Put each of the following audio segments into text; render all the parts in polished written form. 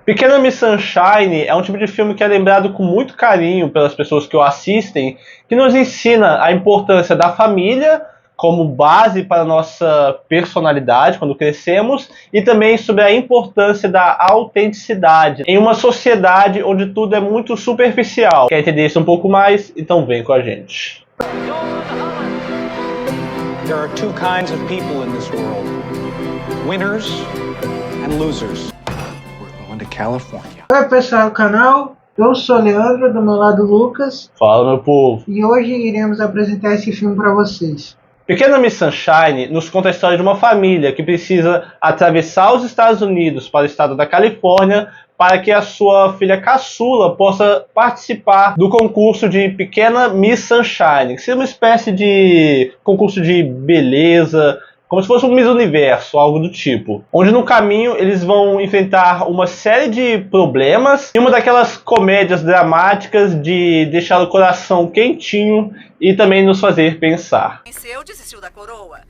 Pequena Miss Sunshine é um tipo de filme que é lembrado com muito carinho pelas pessoas que o assistem, que nos ensina a importância da família como base para a nossa personalidade quando crescemos e também sobre a importância da autenticidade em uma sociedade onde tudo é muito superficial. Quer entender isso um pouco mais? Então vem com a gente. There are two kinds of people in this world. Winners and losers. To California. Oi pessoal do canal, eu sou o Leandro, do meu lado Lucas. Fala meu povo. E hoje iremos apresentar esse filme para vocês. Pequena Miss Sunshine nos conta a história de uma família que precisa atravessar os Estados Unidos para o estado da Califórnia para que a sua filha caçula possa participar do concurso de Pequena Miss Sunshine, que seria uma espécie de concurso de beleza, como se fosse um Miss Universo, algo do tipo. Onde no caminho eles vão enfrentar uma série de problemas e uma daquelas comédias dramáticas de deixar o coração quentinho e também nos fazer pensar. Venceu, desistiu da coroa.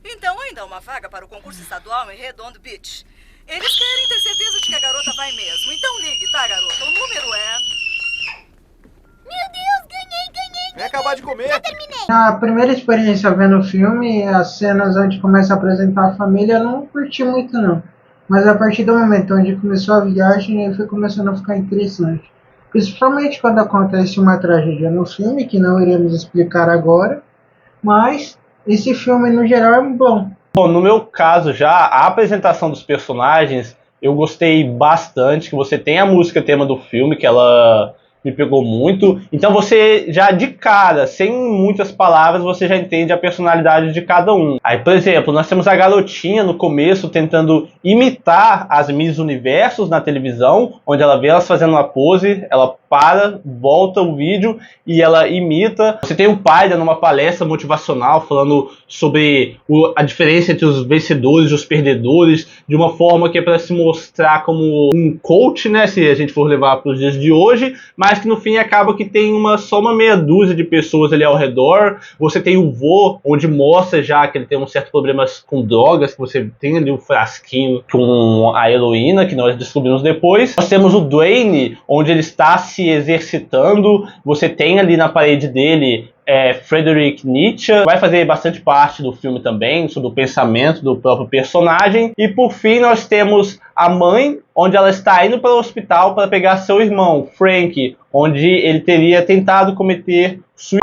Então ainda há uma vaga para o concurso estadual em Redondo Beach. Eles querem ter certeza de que a garota vai mesmo. Então ligue, tá, garota? O número é... Meu Deus, ganhei! Vai acabar de comer. Já terminei. Na primeira experiência vendo o filme, as cenas onde começa a apresentar a família, eu não curti muito não. Mas a partir do momento onde começou a viagem, aí foi começando a ficar interessante. Principalmente quando acontece uma tragédia no filme, que não iremos explicar agora. Mas esse filme no geral é bom. Bom, no meu caso já, a apresentação dos personagens, eu gostei bastante, que você tem a música tema do filme, que ela me pegou muito. Então você já de cara, sem muitas palavras, você já entende a personalidade de cada um. Aí, por exemplo, nós temos a garotinha no começo tentando imitar as Miss Universos na televisão, onde ela vê elas fazendo uma pose, ela para, volta o vídeo e ela imita. Você tem o pai dando uma palestra motivacional falando sobre a diferença entre os vencedores e os perdedores, de uma forma que é para se mostrar como um coach, né, se a gente for levar para os dias de hoje, mas que no fim acaba que tem só uma meia dúzia de pessoas ali ao redor. Você tem o vô, onde mostra já que ele tem um certo problemas com drogas, que você tem ali um frasquinho com a heroína, que nós descobrimos depois. Nós temos o Dwayne, onde ele está se exercitando. Você tem ali na parede dele Friedrich Nietzsche, vai fazer bastante parte do filme também, sobre o pensamento do próprio personagem. E por fim nós temos a mãe, onde ela está indo para o hospital para pegar seu irmão, Frank, onde ele teria tentado cometer suicídio.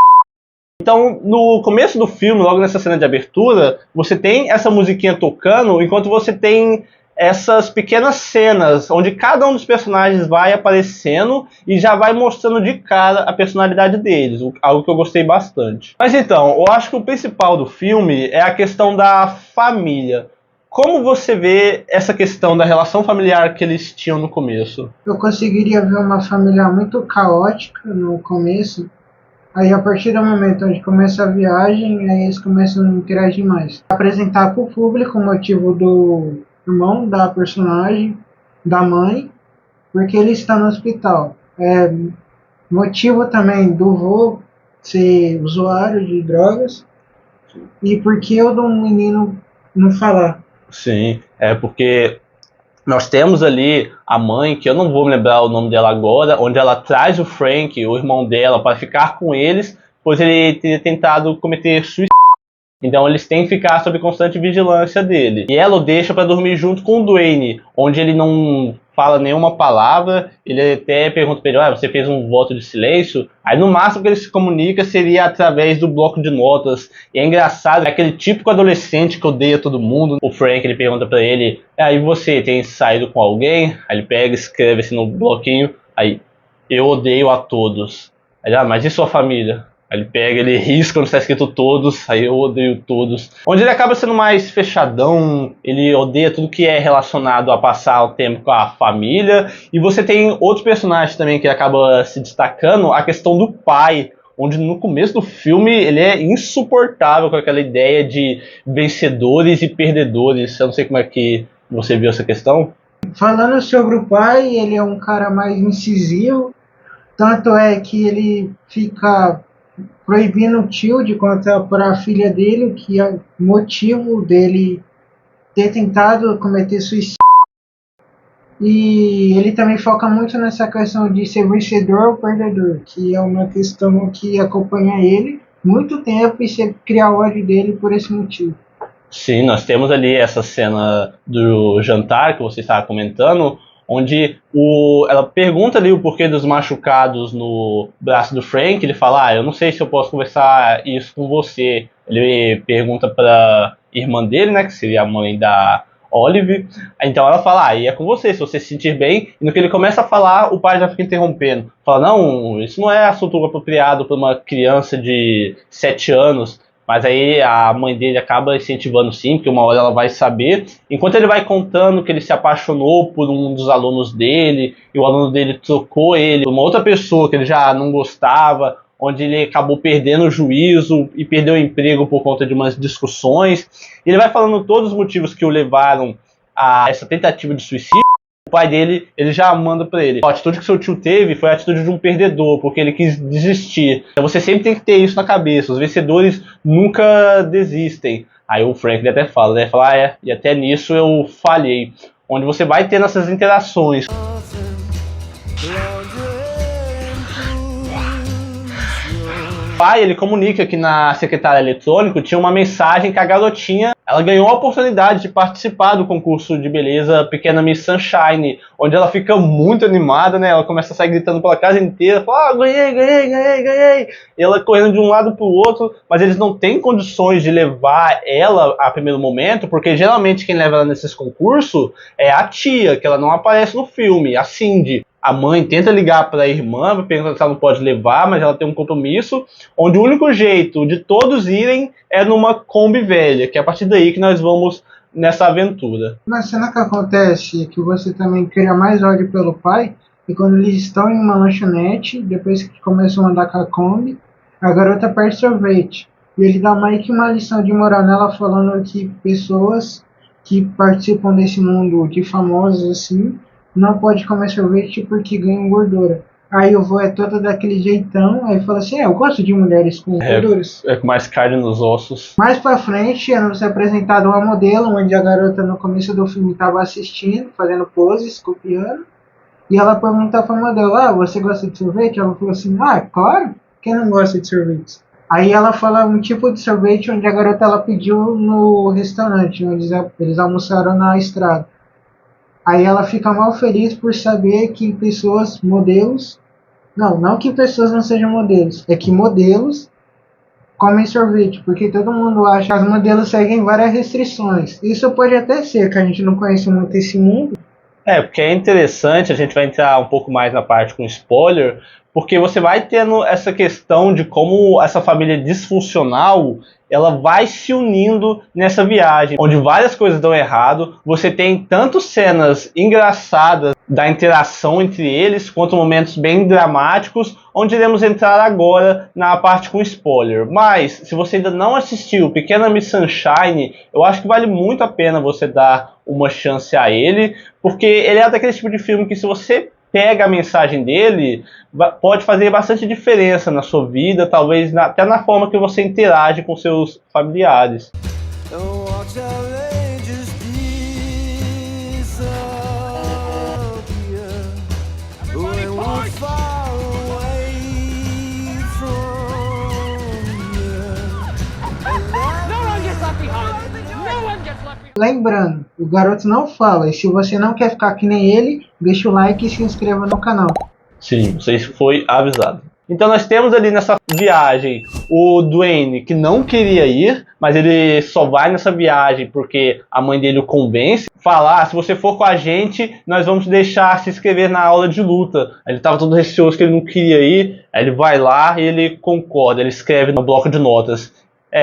Então, no começo do filme, logo nessa cena de abertura, você tem essa musiquinha tocando, enquanto você tem essas pequenas cenas onde cada um dos personagens vai aparecendo e já vai mostrando de cara a personalidade deles, algo que eu gostei bastante. Mas então, eu acho que o principal do filme é a questão da família. Como você vê essa questão da relação familiar que eles tinham no começo? Eu conseguiria ver uma família muito caótica no começo. Aí a partir do momento onde começa a viagem, aí eles começam a interagir mais. Apresentar para o público o motivo do irmão da personagem, da mãe, porque ele está no hospital. Motivo também do vô ser usuário de drogas e porque o do menino não falar. Sim, porque nós temos ali a mãe, que eu não vou me lembrar o nome dela agora, onde ela traz o Frank, o irmão dela, para ficar com eles, pois ele teria tentado cometer suicídio. Então eles têm que ficar sob constante vigilância dele. E ela o deixa para dormir junto com o Dwayne, onde ele não fala nenhuma palavra. Ele até pergunta para ele, você fez um voto de silêncio? Aí no máximo que ele se comunica seria através do bloco de notas. E é engraçado, é aquele típico adolescente que odeia todo mundo. O Frank, ele pergunta para ele, e você tem saído com alguém? Aí ele pega e escreve assim no bloquinho, aí, eu odeio a todos. Aí, mas e sua família? Aí ele pega, ele risca onde está escrito todos, aí eu odeio todos. Onde ele acaba sendo mais fechadão, ele odeia tudo que é relacionado a passar o tempo com a família. E você tem outros personagens também que acaba se destacando, a questão do pai, onde no começo do filme ele é insuportável com aquela ideia de vencedores e perdedores. Eu não sei como é que você viu essa questão. Falando sobre o pai, ele é um cara mais incisivo, tanto é que ele fica proibindo o tio de contar para a filha dele que é o motivo dele ter tentado cometer suicídio. E ele também foca muito nessa questão de ser vencedor ou perdedor, que é uma questão que acompanha ele muito tempo e você criar ódio dele por esse motivo. Sim, nós temos ali essa cena do jantar que você estava comentando, onde ela pergunta ali o porquê dos machucados no braço do Frank. Ele fala, eu não sei se eu posso conversar isso com você. Ele pergunta para irmã dele, né, que seria a mãe da Olive. Então ela fala, e é com você, se você se sentir bem. E no que ele começa a falar, o pai já fica interrompendo. Fala, não, isso não é assunto apropriado para uma criança de 7 anos. Mas aí a mãe dele acaba incentivando sim, porque uma hora ela vai saber. Enquanto ele vai contando que ele se apaixonou por um dos alunos dele, e o aluno dele trocou ele por uma outra pessoa que ele já não gostava, onde ele acabou perdendo o juízo e perdeu o emprego por conta de umas discussões. Ele vai falando todos os motivos que o levaram a essa tentativa de suicídio. O pai dele, ele já manda pra ele, a atitude que seu tio teve foi a atitude de um perdedor, porque ele quis desistir. Então você sempre tem que ter isso na cabeça, os vencedores nunca desistem. Aí o Frank até fala, né, e até nisso eu falhei. Onde você vai ter essas interações. O pai, ele comunica que na secretária eletrônica tinha uma mensagem que a garotinha, ela ganhou a oportunidade de participar do concurso de beleza Pequena Miss Sunshine, onde ela fica muito animada, né? Ela começa a sair gritando pela casa inteira, fala, ganhei. E ela correndo de um lado pro outro, mas eles não têm condições de levar ela a primeiro momento, porque geralmente quem leva ela nesses concursos é a tia, que ela não aparece no filme, a Cindy. A mãe tenta ligar para a irmã, perguntando se ela não pode levar, mas ela tem um compromisso, onde o único jeito de todos irem é numa Kombi velha, que é a partir daí que nós vamos nessa aventura. Na cena que acontece, que você também cria mais ódio pelo pai, é quando eles estão em uma lanchonete, depois que começam a andar com a Kombi, a garota perde sorvete. E ele dá meio que uma lição de moral nela, falando que pessoas que participam desse mundo de famosos assim, não pode comer sorvete porque ganham gordura. Aí o vô é todo daquele jeitão, aí fala assim, eu gosto de mulheres com gorduras. É com mais carne nos ossos. Mais pra frente, é nos apresentado uma modelo, onde a garota no começo do filme estava assistindo, fazendo poses, copiando. E ela pergunta pra modelo, você gosta de sorvete? Ela falou assim, claro, quem não gosta de sorvete? Aí ela fala um tipo de sorvete onde a garota ela pediu no restaurante, onde eles almoçaram na estrada. Aí ela fica mal feliz por saber que pessoas, modelos... Não que pessoas não sejam modelos. É que modelos comem sorvete. Porque todo mundo acha que as modelos seguem várias restrições. Isso pode até ser, que a gente não conhece muito esse mundo. Porque é interessante, a gente vai entrar um pouco mais na parte com spoiler, porque você vai tendo essa questão de como essa família disfuncional ela vai se unindo nessa viagem, onde várias coisas dão errado. Você tem tanto cenas engraçadas da interação entre eles, quanto momentos bem dramáticos, onde iremos entrar agora na parte com spoiler. Mas, se você ainda não assistiu Pequena Miss Sunshine, eu acho que vale muito a pena você dar uma chance a ele, porque ele é daquele tipo de filme que se você pega a mensagem dele, pode fazer bastante diferença na sua vida, talvez até na forma que você interage com seus familiares. Lembrando, o garoto não fala, e se você não quer ficar que nem ele, deixa o like e se inscreva no canal. Sim, você foi avisado. Então nós temos ali nessa viagem o Dwayne, que não queria ir, mas ele só vai nessa viagem porque a mãe dele o convence. Falar, se você for com a gente, nós vamos te deixar se inscrever na aula de luta. Ele estava todo receoso que ele não queria ir, aí ele vai lá e ele concorda, ele escreve no bloco de notas.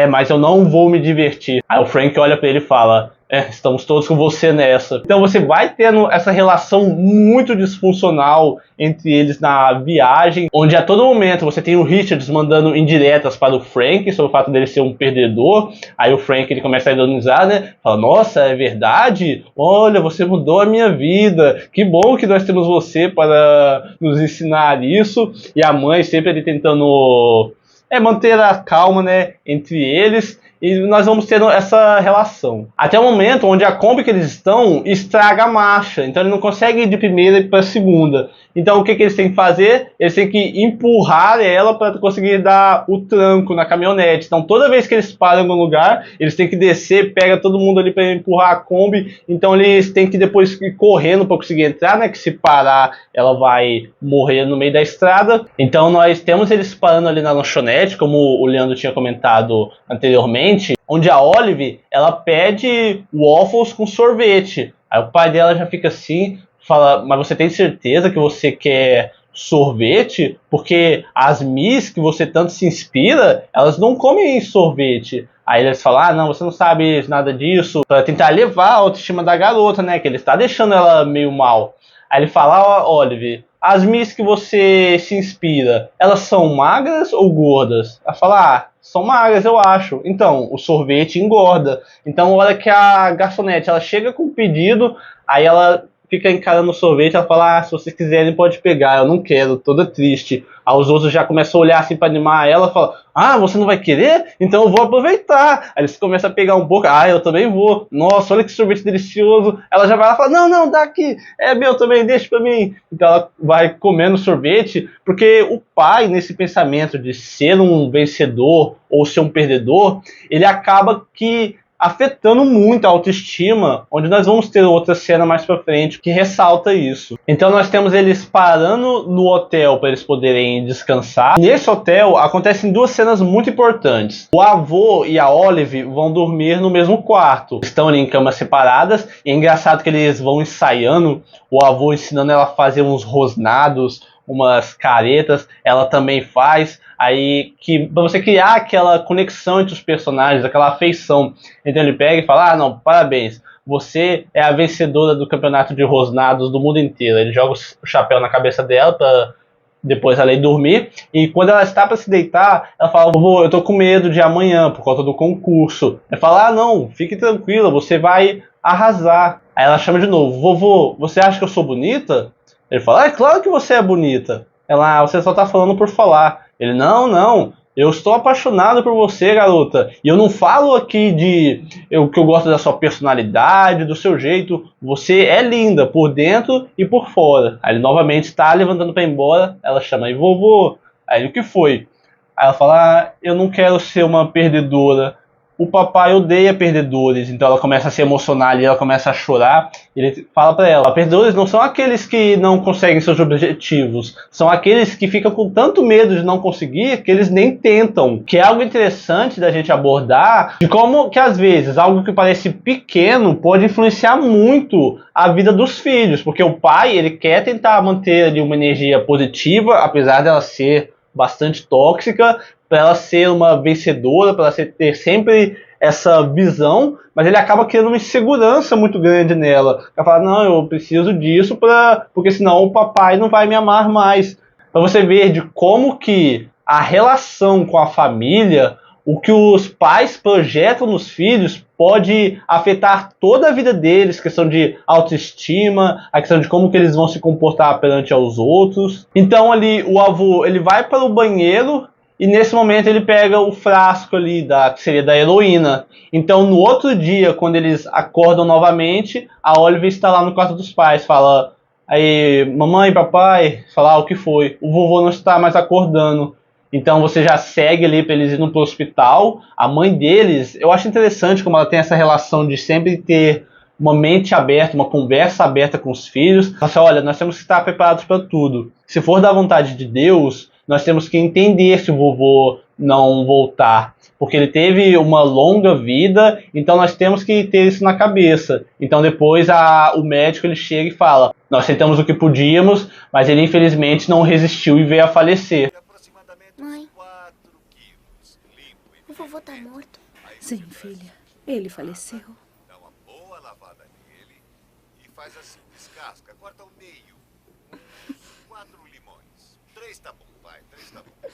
Mas eu não vou me divertir. Aí o Frank olha pra ele e fala, estamos todos com você nessa. Então você vai tendo essa relação muito disfuncional entre eles na viagem, onde a todo momento você tem o Richards mandando indiretas para o Frank sobre o fato dele ser um perdedor. Aí o Frank ele começa a ironizar, né? Fala, nossa, é verdade? Olha, você mudou a minha vida. Que bom que nós temos você para nos ensinar isso. E a mãe sempre ali tentando... manter a calma, né, entre eles. e nós vamos tendo essa relação. Até o momento onde a Kombi que eles estão estraga a marcha, então ele não consegue ir de primeira e para segunda. Então o que eles têm que fazer? Eles têm que empurrar ela para conseguir dar o tranco na caminhonete. Então toda vez que eles param em algum lugar, eles têm que descer, pega todo mundo ali para empurrar a Kombi. Então eles têm que depois ir correndo para conseguir entrar, né? Que se parar ela vai morrer no meio da estrada. Então nós temos eles parando ali na lanchonete, como o Leandro tinha comentado anteriormente, onde a Olive ela pede waffles com sorvete. Aí o pai dela já fica assim, fala, mas você tem certeza que você quer sorvete? Porque as Miss que você tanto se inspira, elas não comem sorvete. Aí eles falam, ah, não, você não sabe nada disso, para tentar levar a autoestima da garota, né, que ele está deixando ela meio mal. Aí ele fala, ó, Olive, as Miss que você se inspira, elas são magras ou gordas? Ela fala, ah, são magras, eu acho. Então, o sorvete engorda. Então, a hora que a garçonete ela chega com o pedido, aí ela fica encarando o sorvete, ela fala, ah, se vocês quiserem pode pegar, eu não quero, toda triste. Aí os outros já começam a olhar assim pra animar ela, fala, ah, você não vai querer? Então eu vou aproveitar. Aí eles começam a pegar um pouco, ah, eu também vou. Nossa, olha que sorvete delicioso. Ela já vai lá e fala, não, não, dá aqui, é meu também, deixa pra mim. Então ela vai comendo sorvete, porque o pai, nesse pensamento de ser um vencedor ou ser um perdedor, ele acaba que afetando muito a autoestima, onde nós vamos ter outra cena mais pra frente que ressalta isso. Então nós temos eles parando no hotel para eles poderem descansar. Nesse hotel acontecem duas cenas muito importantes. O avô e a Olive vão dormir no mesmo quarto. Estão ali em camas separadas e é engraçado que eles vão ensaiando, o avô ensinando ela a fazer uns rosnados, umas caretas, ela também faz, aí que para você criar aquela conexão entre os personagens, aquela afeição. Então ele pega e fala, ah, não, parabéns, você é a vencedora do campeonato de rosnados do mundo inteiro. Ele joga o chapéu na cabeça dela para depois ela ir dormir, e quando ela está para se deitar, ela fala, vovô, eu tô com medo de amanhã por conta do concurso. Ele fala, ah, não, fique tranquila, você vai arrasar. Aí ela chama de novo, vovô, você acha que eu sou bonita? Ele fala, é claro que você é bonita. Ela, você só tá falando por falar. Ele, não, não, eu estou apaixonado por você, garota. E eu não falo aqui de que eu gosto da sua personalidade, do seu jeito. Você é linda, por dentro e por fora. Aí ele novamente está levantando para ir embora. Ela chama, e vovô? Aí ele, o que foi? Aí ela fala, ah, eu não quero ser uma perdedora. O papai odeia perdedores. Então ela começa a se emocionar ali, ela começa a chorar. Ele fala pra ela, perdedores não são aqueles que não conseguem seus objetivos, são aqueles que ficam com tanto medo de não conseguir que eles nem tentam. Que é algo interessante da gente abordar, de como que às vezes algo que parece pequeno pode influenciar muito a vida dos filhos, porque o pai ele quer tentar manter ali uma energia positiva, apesar dela ser bastante tóxica, para ela ser uma vencedora, para ela ter sempre essa visão, mas ele acaba criando uma insegurança muito grande nela. Ela fala, não, eu preciso disso porque senão o papai não vai me amar mais. Para você ver de como que a relação com a família, o que os pais projetam nos filhos pode afetar toda a vida deles, questão de autoestima, a questão de como que eles vão se comportar perante aos outros. Então ali o avô ele vai para o banheiro e nesse momento ele pega o frasco ali que seria da heroína. Então no outro dia, quando eles acordam novamente, a Olive está lá no quarto dos pais, fala, aí mamãe, papai, fala, o que foi? O vovô não está mais acordando. Então você já segue ali para eles irem pro hospital. A mãe deles, eu acho interessante como ela tem essa relação de sempre ter uma mente aberta, uma conversa aberta com os filhos. Ela fala, olha, nós temos que estar preparados para tudo. Se for da vontade de Deus, nós temos que entender se o vovô não voltar. Porque ele teve uma longa vida, então nós temos que ter isso na cabeça. Então depois o médico ele chega e fala, nós tentamos o que podíamos, mas ele infelizmente não resistiu e veio a falecer. Mãe, o vovô tá morto? Sim, filha. Ele faleceu. Dá uma boa lavada nele e faz assim, descasca, corta ao meio. 4 limões. 3 tá bom, vai, 3 tá bom.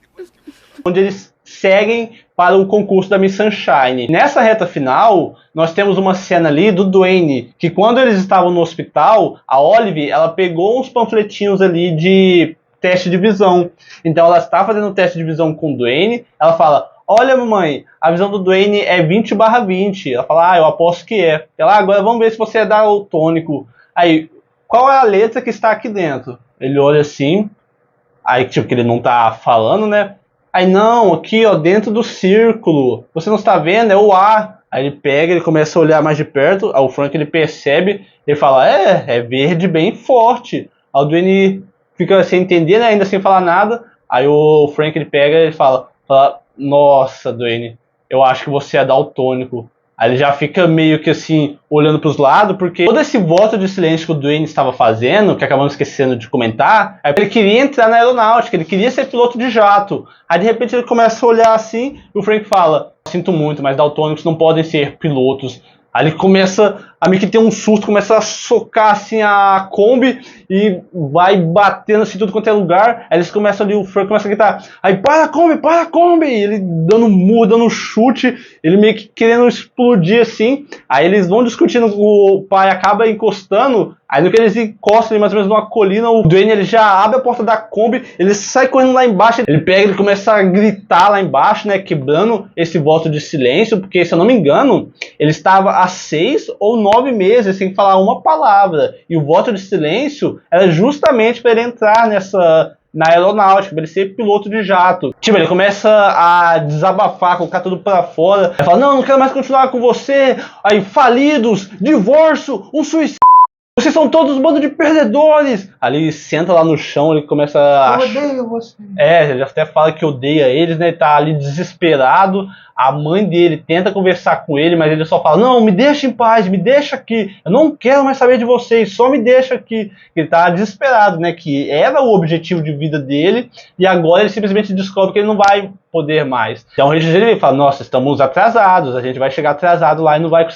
Depois que você onde eles seguem para o concurso da Miss Sunshine. Nessa reta final, nós temos uma cena ali do Dwayne, que quando eles estavam no hospital, a Olive, ela pegou uns panfletinhos ali de teste de visão. Então ela está fazendo o teste de visão com o Dwayne, ela fala, olha mamãe, a visão do Dwayne é 20/20. Ela fala, eu aposto que é. Ela, agora vamos ver se você é daltônico. Aí, qual é a letra que está aqui dentro? Ele olha assim, aí tipo que ele não tá falando, né? Aí não, aqui ó, dentro do círculo, você não está vendo? É o A. Aí ele pega, ele começa a olhar mais de perto, aí o Frank ele percebe, ele fala, é verde bem forte. Aí o Dwayne fica sem entender, né, ainda sem falar nada, aí o Frank ele pega e fala, nossa Dwayne, eu acho que você é daltônico. Aí ele já fica meio que assim, olhando para os lados, porque todo esse voto de silêncio que o Dwayne estava fazendo, que acabamos esquecendo de comentar, é que ele queria entrar na aeronáutica, ele queria ser piloto de jato. Aí de repente ele começa a olhar assim, e o Frank fala, sinto muito, mas daltônicos não podem ser pilotos. Aí ele começa a meio que ter um susto, começa a socar assim a Kombi e vai batendo assim tudo quanto é lugar. Aí eles começam ali, o Frank começa a gritar, aí para a Kombi! E ele dando murro, dando chute, ele meio que querendo explodir assim. Aí eles vão discutindo, o pai acaba encostando, aí no que eles encostam ali, mais ou menos numa colina, o Dwayne ele já abre a porta da Kombi, ele sai correndo lá embaixo, ele pega, ele começa a gritar lá embaixo, né, quebrando esse voto de silêncio, porque se eu não me engano, ele estava há 6 ou 9 meses sem falar uma palavra, e o voto de silêncio era justamente para ele entrar na aeronáutica, para ele ser piloto de jato. Tipo, ele começa a desabafar, colocar tudo pra fora, ele fala, não quero mais continuar com você, aí falidos, divórcio, um suicídio, vocês são todos um bando de perdedores. Ali ele senta lá no chão, ele começa a... Eu odeio você. Ele até fala que odeia eles, né? Ele tá ali desesperado. A mãe dele tenta conversar com ele, mas ele só fala, não, me deixa em paz, me deixa aqui. Eu não quero mais saber de vocês, só me deixa aqui. Ele tá desesperado, né? Que era o objetivo de vida dele, e agora ele simplesmente descobre que ele não vai poder mais. Então ele fala, nossa, estamos atrasados, a gente vai chegar atrasado lá e não vai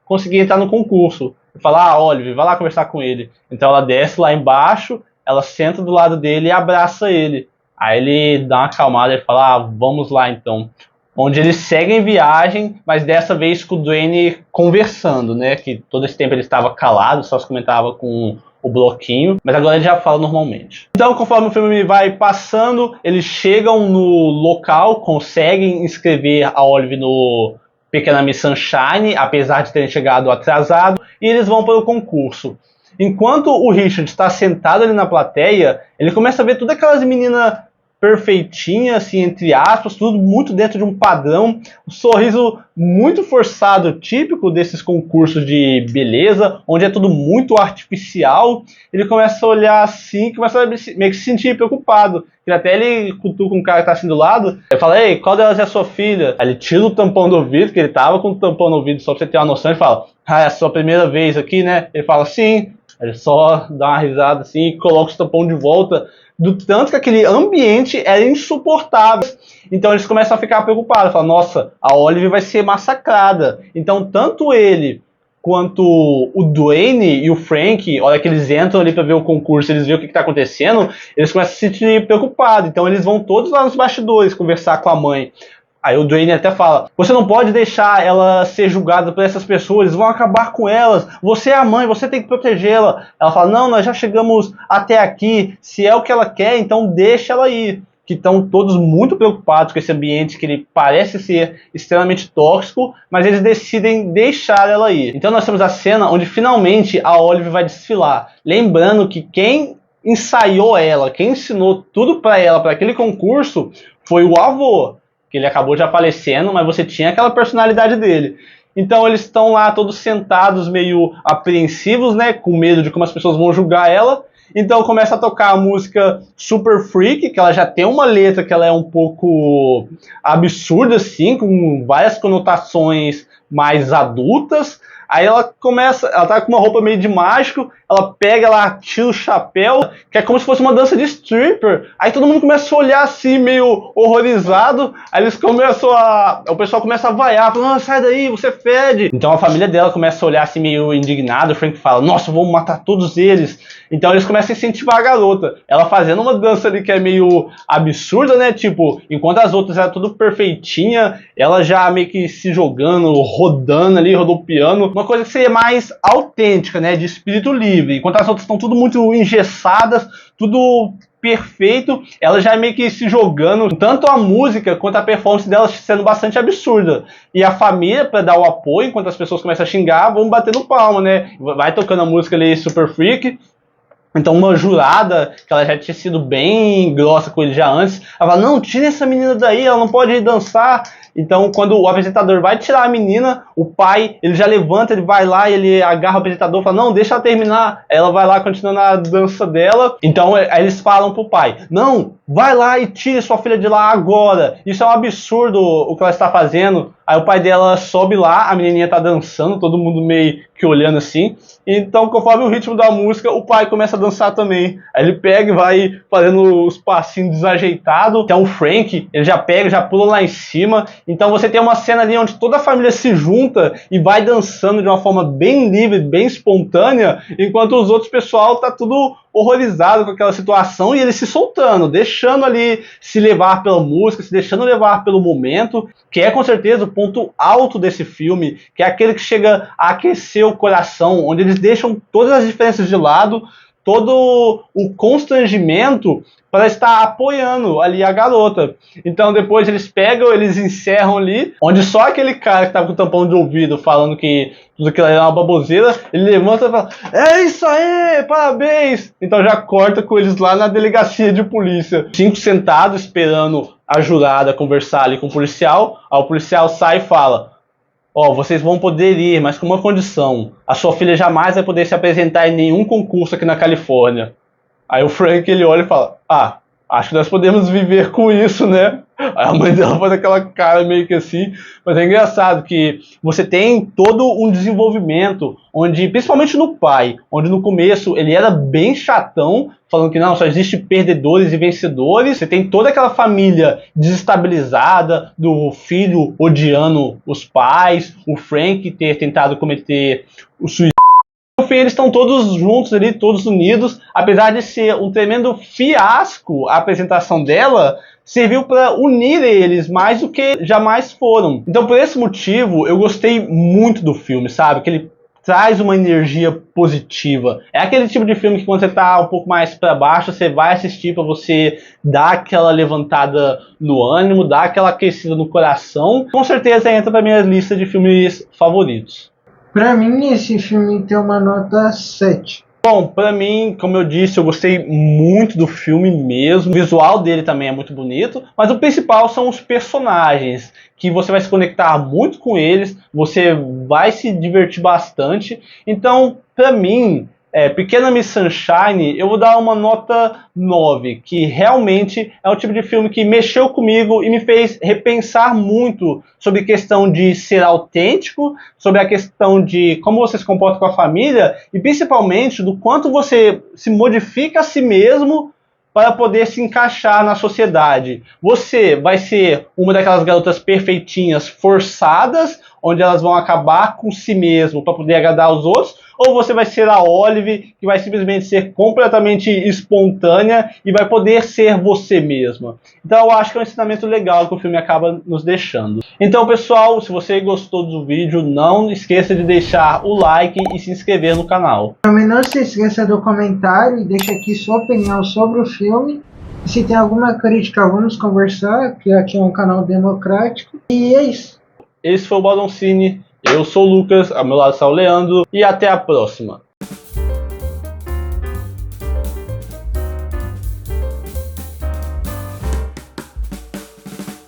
conseguir entrar no concurso. Fala, Olive, vai lá conversar com ele. Então ela desce lá embaixo, ela senta do lado dele e abraça ele. Aí ele dá uma acalmada e fala, vamos lá então. Onde eles seguem viagem, mas dessa vez com o Dwayne conversando, né? Que todo esse tempo ele estava calado, só se comentava com o bloquinho, mas agora ele já fala normalmente. Então, conforme o filme vai passando, eles chegam no local, conseguem inscrever a Olive no Pequena Miss Sunshine, apesar de terem chegado atrasado, e eles vão para o concurso. Enquanto o Richard está sentado ali na plateia, ele começa a ver todas aquelas meninas perfeitinhas, assim, entre aspas, tudo muito dentro de um padrão, um sorriso muito forçado, típico desses concursos de beleza, onde é tudo muito artificial. Ele começa a olhar assim, começa a meio que se sentir preocupado. Até ele cutuca um cara que tá assim do lado, ele fala, ei, qual delas é a sua filha? Aí ele tira o tampão do ouvido, que ele tava com o tampão no ouvido, só pra você ter uma noção, ele fala, é a sua primeira vez aqui, né? Ele fala, sim. Ele só dá uma risada assim e coloca o tampão de volta, do tanto que aquele ambiente era insuportável. Então eles começam a ficar preocupados, falam, nossa, a Olive vai ser massacrada. Então tanto ele quanto o Dwayne e o Frank, olha que eles entram ali para ver o concurso, eles veem o que está acontecendo, eles começam a se sentir preocupados. Então eles vão todos lá nos bastidores conversar com a mãe. Aí o Dwayne até fala, você não pode deixar ela ser julgada por essas pessoas, eles vão acabar com elas, você é a mãe, você tem que protegê-la. Ela fala, não, nós já chegamos até aqui, se é o que ela quer, então deixa ela ir. Que estão todos muito preocupados com esse ambiente que ele parece ser extremamente tóxico, mas eles decidem deixar ela ir. Então nós temos a cena onde finalmente a Olive vai desfilar. Lembrando que quem ensaiou ela, quem ensinou tudo para ela, para aquele concurso, foi o avô. Que ele acabou já falecendo, mas você tinha aquela personalidade dele. Então eles estão lá todos sentados, meio apreensivos, né, com medo de como as pessoas vão julgar ela. Então começa a tocar a música Super Freak, que ela já tem uma letra que ela é um pouco absurda, assim, com várias conotações mais adultas. Aí ela tá com uma roupa meio de mágico, ela pega, ela tira o chapéu, que é como se fosse uma dança de stripper. Aí todo mundo começa a olhar assim, meio horrorizado. Aí eles começam o pessoal começa a vaiar, falando, sai daí, você fede. Então a família dela começa a olhar assim, meio indignado. O Frank fala, nossa, vamos matar todos eles. Então eles começam a incentivar a garota. Ela fazendo uma dança ali que é meio absurda, né? Tipo, enquanto as outras eram tudo perfeitinha, ela já meio que se jogando, rodando ali, rodopiando. Uma coisa que seria mais autêntica, né? De espírito livre. Enquanto as outras estão tudo muito engessadas, tudo perfeito, ela já é meio que se jogando, tanto a música quanto a performance dela sendo bastante absurda. E a família, para dar o apoio, enquanto as pessoas começam a xingar, vão batendo palma, né? Vai tocando a música ali, Super Freak. Então uma jurada, que ela já tinha sido bem grossa com ele já antes, ela fala, não, tira essa menina daí, ela não pode ir dançar. Então quando o apresentador vai tirar a menina, o pai, ele já levanta, ele vai lá, ele agarra o apresentador e fala, não, deixa ela terminar. Ela vai lá, continuando a dança dela. Então aí eles falam pro pai, não, vai lá e tire sua filha de lá agora. Isso é um absurdo o que ela está fazendo. Aí o pai dela sobe lá, a menininha tá dançando, todo mundo meio que olhando assim. Então, conforme o ritmo da música, o pai começa a dançar também. Aí ele pega e vai fazendo os passinhos desajeitados. Então o Frank, ele já pega, já pula lá em cima. Então você tem uma cena ali onde toda a família se junta e vai dançando de uma forma bem livre, bem espontânea, enquanto os outros pessoal tá tudo horrorizado com aquela situação e ele se soltando, deixando ali se levar pela música, se deixando levar pelo momento, que é com certeza o ponto alto desse filme, que é aquele que chega a aquecer o coração, onde eles deixam todas as diferenças de lado, todo o constrangimento para estar apoiando ali a garota. Então depois eles pegam, eles encerram ali, onde só aquele cara que estava com o tampão de ouvido falando que tudo aquilo era uma baboseira, ele levanta e fala, é isso aí, parabéns! Então já corta com eles lá na delegacia de polícia. 5 sentados esperando a jurada conversar ali com o policial, aí o policial sai e fala, ó, vocês vão poder ir, mas com uma condição, a sua filha jamais vai poder se apresentar em nenhum concurso aqui na Califórnia. Aí o Frank, ele olha e fala, ah, acho que nós podemos viver com isso, né? Aí a mãe dela faz aquela cara meio que assim, mas é engraçado que você tem todo um desenvolvimento, onde, principalmente no pai, onde no começo ele era bem chatão, falando que não, só existe perdedores e vencedores, você tem toda aquela família desestabilizada, do filho odiando os pais, o Frank ter tentado cometer o suicídio. No fim, eles estão todos juntos ali, todos unidos. Apesar de ser um tremendo fiasco a apresentação dela, serviu para unir eles mais do que jamais foram. Então, por esse motivo, eu gostei muito do filme, sabe? Que ele traz uma energia positiva. É aquele tipo de filme que quando você tá um pouco mais para baixo, você vai assistir para você dar aquela levantada no ânimo, dar aquela aquecida no coração. Com certeza entra para minha lista de filmes favoritos. Pra mim, esse filme tem uma nota 7. Bom, pra mim, como eu disse, eu gostei muito do filme mesmo. O visual dele também é muito bonito, mas o principal são os personagens, que você vai se conectar muito com eles, você vai se divertir bastante. Então, pra mim, Pequena Miss Sunshine, eu vou dar uma nota 9, que realmente é um tipo de filme que mexeu comigo e me fez repensar muito sobre a questão de ser autêntico, sobre a questão de como você se comporta com a família e principalmente do quanto você se modifica a si mesmo para poder se encaixar na sociedade. Você vai ser uma daquelas garotas perfeitinhas forçadas, onde elas vão acabar com si mesmo para poder agradar os outros, ou você vai ser a Olive, que vai simplesmente ser completamente espontânea e vai poder ser você mesma. Então eu acho que é um ensinamento legal que o filme acaba nos deixando. Então, pessoal, se você gostou do vídeo, não esqueça de deixar o like e se inscrever no canal. Também não se esqueça do comentário e deixe aqui sua opinião sobre o filme. E se tem alguma crítica, vamos conversar, que aqui é um canal democrático. E é isso. Esse foi o Baloncine. Eu sou o Lucas, ao meu lado está o Leandro, e até a próxima.